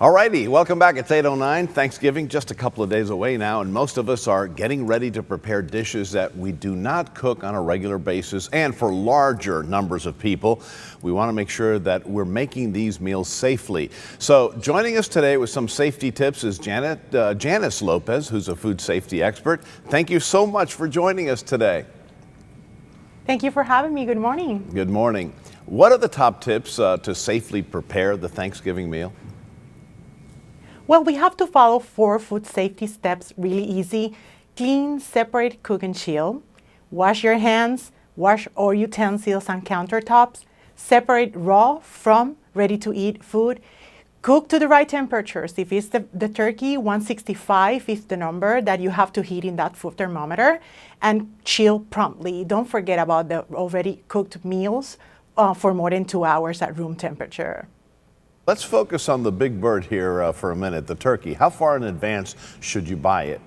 Alrighty, welcome back. It's 8:09. Thanksgiving just a couple of days away now, and most of us are getting ready to prepare dishes that we do not cook on a regular basis. And for larger numbers of people, we want to make sure that we're making these meals safely. So joining us today with some safety tips is Janice Lopez, who's a food safety expert. Thank you so much for joining us today. Thank you for having me. Good morning. Good morning. What are the top tips to safely prepare the Thanksgiving meal? Well, we have to follow 4 food safety steps really easy. Clean, separate, cook, and chill. Wash your hands, wash all utensils and countertops. Separate raw from ready-to-eat food. Cook to the right temperatures. If it's the turkey, 165 is the number that you have to heat in that food thermometer. And chill promptly. Don't forget about the already cooked meals for more than 2 hours at room temperature. Let's focus on the big bird here for a minute, the turkey. How far in advance should you buy it?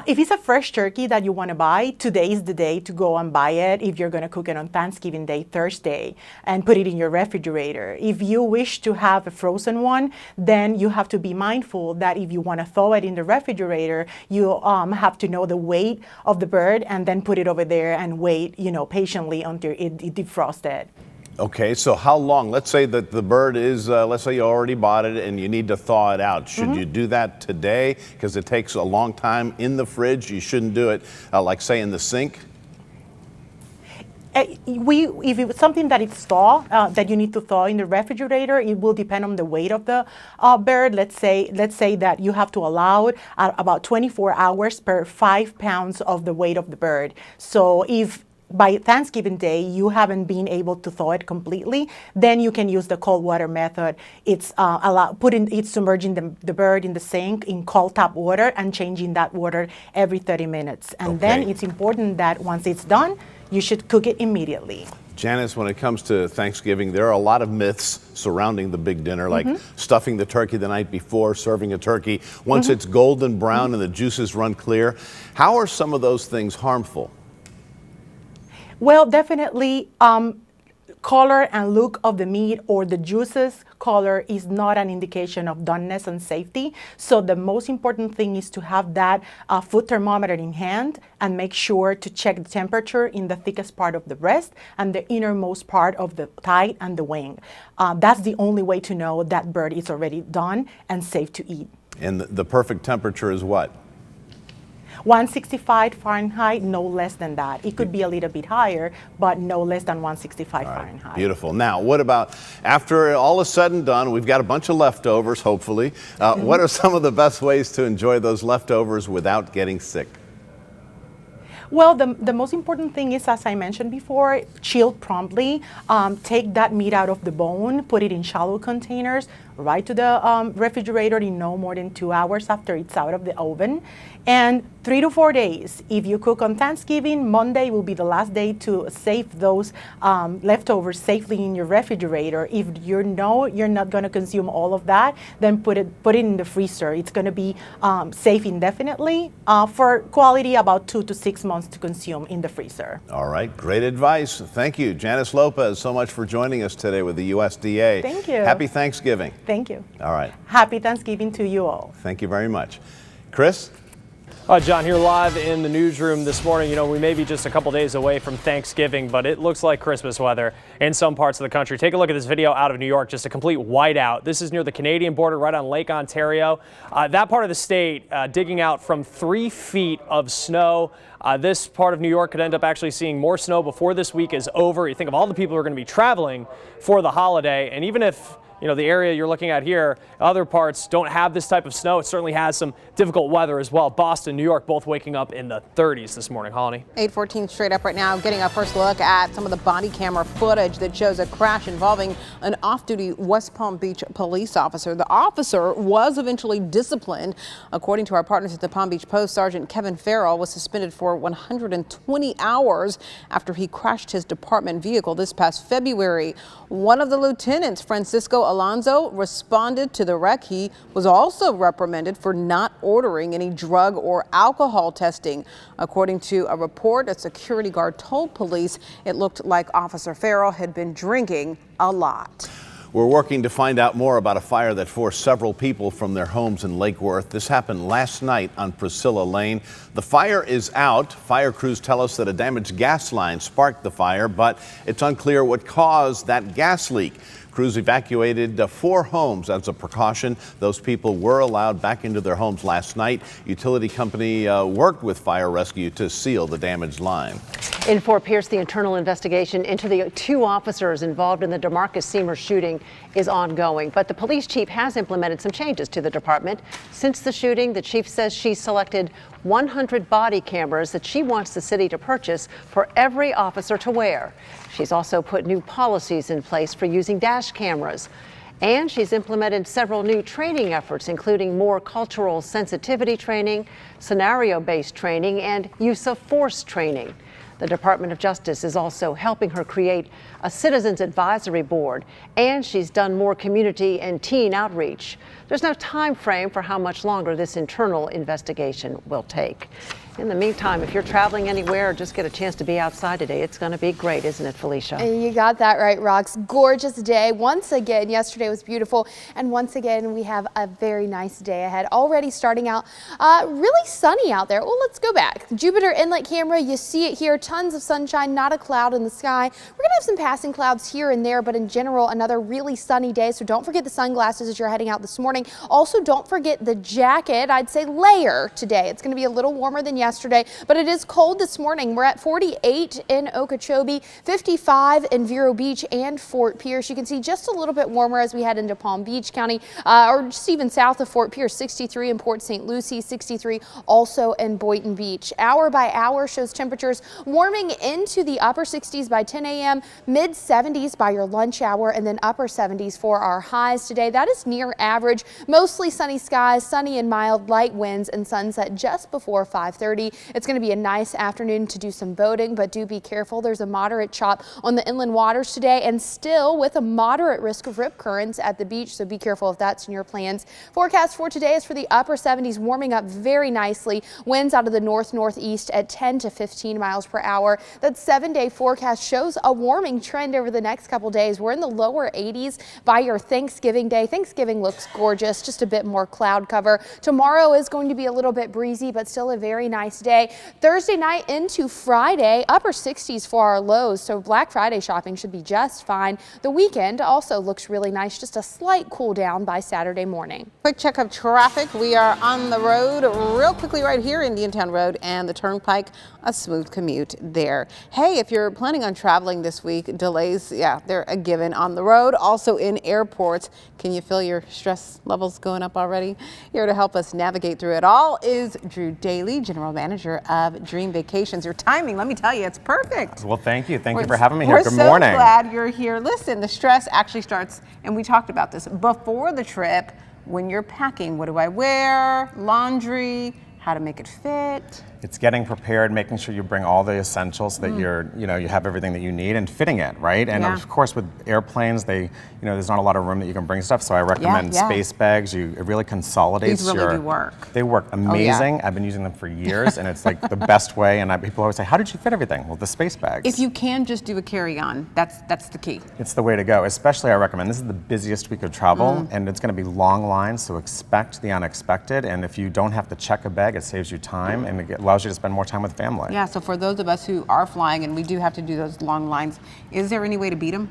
If it's a fresh turkey that you want to buy, today is the day to go and buy it if you're going to cook it on Thanksgiving Day, Thursday, and put it in your refrigerator. If you wish to have a frozen one, then you have to be mindful that if you want to thaw it in the refrigerator, you have to know the weight of the bird and then put it over there and wait, patiently until it defrosted. Okay, so how long? Let's say that the bird is, let's say you already bought it and you need to thaw it out. Should you do that today? Because it takes a long time in the fridge. You shouldn't do it, like say in the sink. If it's something that it's that you need to thaw in the refrigerator, it will depend on the weight of the bird. Let's say that you have to allow it about 24 hours per 5 pounds of the weight of the bird. So if by Thanksgiving Day you haven't been able to thaw it completely, then you can use the cold water method. It's submerging the bird in the sink in cold tap water and changing that water every 30 minutes. And then it's important that once it's done, you should cook it immediately. Janice, when it comes to Thanksgiving, there are a lot of myths surrounding the big dinner, like stuffing the turkey the night before, serving a turkey once it's golden brown and the juices run clear. How are some of those things harmful? Well, definitely color and look of the meat or the juices color is not an indication of doneness and safety. So the most important thing is to have that food thermometer in hand and make sure to check the temperature in the thickest part of the breast and the innermost part of the thigh and the wing. That's the only way to know that bird is already done and safe to eat. And the perfect temperature is what? 165 Fahrenheit, no less than that. It could be a little bit higher, but no less than 165 Fahrenheit. Beautiful. Now, what about after all is said and done, we've got a bunch of leftovers, hopefully. What are some of the best ways to enjoy those leftovers without getting sick? Well, the most important thing is, as I mentioned before, chill promptly. Take that meat out of the bone, put it in shallow containers, right to the refrigerator in no more than 2 hours after it's out of the oven. And 3 to 4 days. If you cook on Thanksgiving, Monday will be the last day to save those leftovers safely in your refrigerator. If you know you're not going to consume all of that, then put it in the freezer. It's going to be safe indefinitely for quality about 2 to 6 months to consume in the freezer. All right, great advice. Thank you, Janice Lopez, so much for joining us today with the USDA. Thank you. Happy Thanksgiving. Thank you. All right. Happy Thanksgiving to you all. Thank you very much. Chris? John, here live in the newsroom this morning. We may be just a couple days away from Thanksgiving, but it looks like Christmas weather in some parts of the country. Take a look at this video out of New York, just a complete whiteout. This is near the Canadian border, right on Lake Ontario. That part of the state digging out from 3 feet of snow. This part of New York could end up actually seeing more snow before this week is over. You think of all the people who are going to be traveling for the holiday, and even if the area you're looking at here, other parts don't have this type of snow. It certainly has some difficult weather as well. Boston, New York, both waking up in the 30s this morning. Holly? 8:14 straight up right now, getting a first look at some of the body camera footage that shows a crash involving an off-duty West Palm Beach police officer. The officer was eventually disciplined. According to our partners at the Palm Beach Post, Sergeant Kevin Farrell was suspended for 120 hours after he crashed his department vehicle this past February. One of the lieutenants, Francisco Alonso, responded to the wreck. He was also reprimanded for not ordering any drug or alcohol testing. According to a report, a security guard told police it looked like Officer Farrell had been drinking a lot. We're working to find out more about a fire that forced several people from their homes in Lake Worth. This happened last night on Priscilla Lane. The fire is out. Fire crews tell us that a damaged gas line sparked the fire, but it's unclear what caused that gas leak. Crews evacuated 4 homes as a precaution. Those people were allowed back into their homes last night. Utility company worked with fire rescue to seal the damaged line. In Fort Pierce, the internal investigation into the 2 officers involved in the DeMarcus Seymour shooting is ongoing. But the police chief has implemented some changes to the department. Since the shooting, the chief says she's selected 100 body cameras that she wants the city to purchase for every officer to wear. She's also put new policies in place for using dash cameras. And she's implemented several new training efforts, including more cultural sensitivity training, scenario-based training, and use of force training. The Department of Justice is also helping her create a citizens advisory board, and she's done more community and teen outreach. There's no time frame for how much longer this internal investigation will take. In the meantime, if you're traveling anywhere or just get a chance to be outside today, it's going to be great, isn't it, Felicia? You got that right, Rox. Gorgeous day. Once again, yesterday was beautiful, and once again, we have a very nice day ahead. Already starting out really sunny out there. Well, let's go back. Jupiter Inlet camera, you see it here. Tons of sunshine, not a cloud in the sky. We're going to have some passing clouds here and there, but in general, another really sunny day. So don't forget the sunglasses as you're heading out this morning. Also, don't forget the jacket. I'd say layer today. It's going to be a little warmer than yesterday, but it is cold this morning. We're at 48 in Okeechobee, 55 in Vero Beach and Fort Pierce. You can see just a little bit warmer as we head into Palm Beach County, or just even south of Fort Pierce, 63 in Port St. Lucie, 63 also in Boynton Beach. Hour by hour shows temperatures warming into the upper 60s by 10 a.m., mid 70s by your lunch hour, and then upper 70s for our highs today. That is near average. Mostly sunny skies, sunny and mild, light winds, and sunset just before 5:30. It's going to be a nice afternoon to do some boating, but do be careful. There's a moderate chop on the inland waters today, and still with a moderate risk of rip currents at the beach, so be careful if that's in your plans. Forecast for today is for the upper 70s, warming up very nicely. Winds out of the north-northeast at 10 to 15 miles per hour. That 7-day forecast shows a warming trend over the next couple days. We're in the lower 80s by your Thanksgiving Day. Thanksgiving looks gorgeous, just a bit more cloud cover. Tomorrow is going to be a little bit breezy, but still a very nice day. Thursday night into Friday, upper 60s for our lows, so Black Friday shopping should be just fine. The weekend also looks really nice, just a slight cool down by Saturday morning. Quick check of traffic. We are on the road real quickly right here, Indiantown Road and the Turnpike. A smooth commute there. Hey, if you're planning on traveling this week, delays, yeah, they're a given on the road. Also in airports. Can you feel your stress levels going up already? Here to help us navigate through it all is Drew Daly, General Manager of Dream Vacations. Your timing, let me tell you, it's perfect. Well, thank you. Thank you for having me here. Good morning. We're so glad you're here. Listen, the stress actually starts, and we talked about this, before the trip. When you're packing, what do I wear? Laundry, how to make it fit. It's getting prepared, making sure you bring all the essentials so that you have everything that you need, and fitting it, right? And of course, with airplanes, there's not a lot of room that you can bring stuff. So I recommend space bags. It really consolidates. These really do work. They work amazing. I've been using them for years, and it's like the best way. And people always say, "How did you fit everything?" Well, the space bags. If you can just do a carry-on, that's the key. It's the way to go. Especially, I recommend. This is the busiest week of travel, and it's going to be long lines. So expect the unexpected. And if you don't have to check a bag, it saves you time and it allows you to spend more time with family. Yeah, so for those of us who are flying and we do have to do those long lines, is there any way to beat them?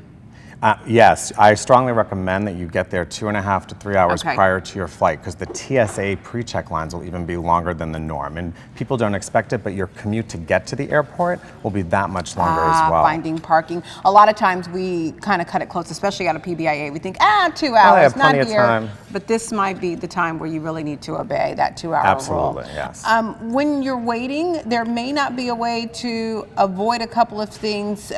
Yes, I strongly recommend that you get there 2.5 to 3 hours prior to your flight, because the TSA pre-check lines will even be longer than the norm. And people don't expect it, but your commute to get to the airport will be that much longer as well. Finding parking. A lot of times we kind of cut it close, especially out of PBIA. We think, 2 hours, I have not plenty here. of time. But this might be the time where you really need to obey that 2-hour Absolutely, rule. yes. When you're waiting, there may not be a way to avoid a couple of things,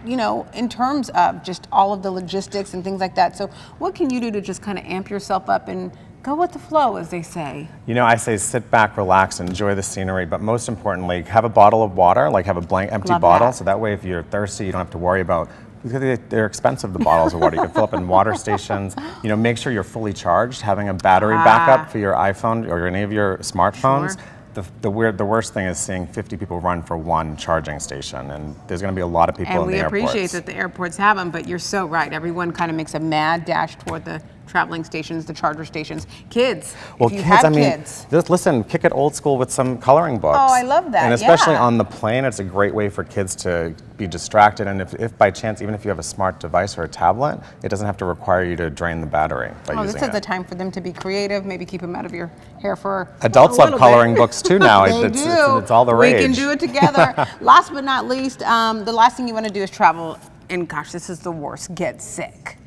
in terms of just all of the logistics and things like that. So what can you do to just kind of amp yourself up and go with the flow, as they say? I say sit back, relax, enjoy the scenery, but most importantly, have a bottle of water, have a blank empty bottle, so that way if you're thirsty, you don't have to worry about, because they're expensive, the bottles of water. You can fill up in water stations. Make sure you're fully charged, having a battery backup for your iPhone or any of your smartphones. The worst thing is seeing 50 people run for one charging station, and there's going to be a lot of people And in the we airports. appreciate that the airports have them, but you're so right. Everyone kind of makes a mad dash toward the traveling stations, the charger stations. Kids, Well, if you kids, have I mean, kids. just listen, kick it old school with some coloring books. Oh, I love that, And especially yeah. on the plane, it's a great way for kids to be distracted. And if by chance, even if you have a smart device or a tablet, it doesn't have to require you to drain the battery by Oh, using this is it. the time for them to be creative, maybe keep them out of your hair for Adults a love little coloring bit. books too now. They It's do. it's all the We rage. can do it together. Last but not least, the last thing you want to do is travel, and gosh, this is the worst, get sick.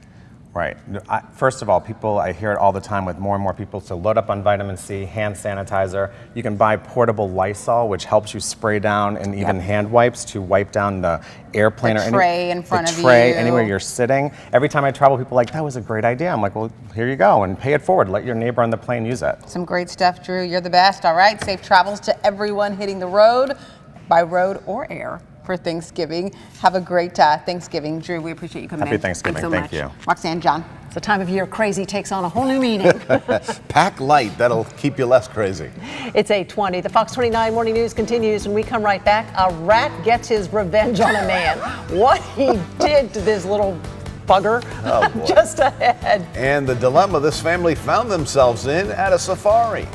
Right. First of all, I hear it all the time with more and more people to load up on vitamin C, hand sanitizer. You can buy portable Lysol, which helps you spray down, and even hand wipes to wipe down the airplane The or tray in front of the tray you. anywhere you're sitting. Every time I travel, people are like, that was a great idea. I'm like, well, here you go, and pay it forward. Let your neighbor on the plane use it. Some great stuff, Drew. You're the best. All right. Safe travels to everyone hitting the road, by road or air, for Thanksgiving. Have a great Thanksgiving. Drew, we appreciate you coming in. Happy Thanksgiving. Thanks so Thank much. you. Roxanne, John. It's the time of year crazy takes on a whole new meaning. Pack light, that'll keep you less crazy. It's 8:20. The Fox 29 Morning News continues. When we come right back, a rat gets his revenge on a man. What he did to this little bugger. Oh, boy. Just ahead. And the dilemma this family found themselves in at a safari.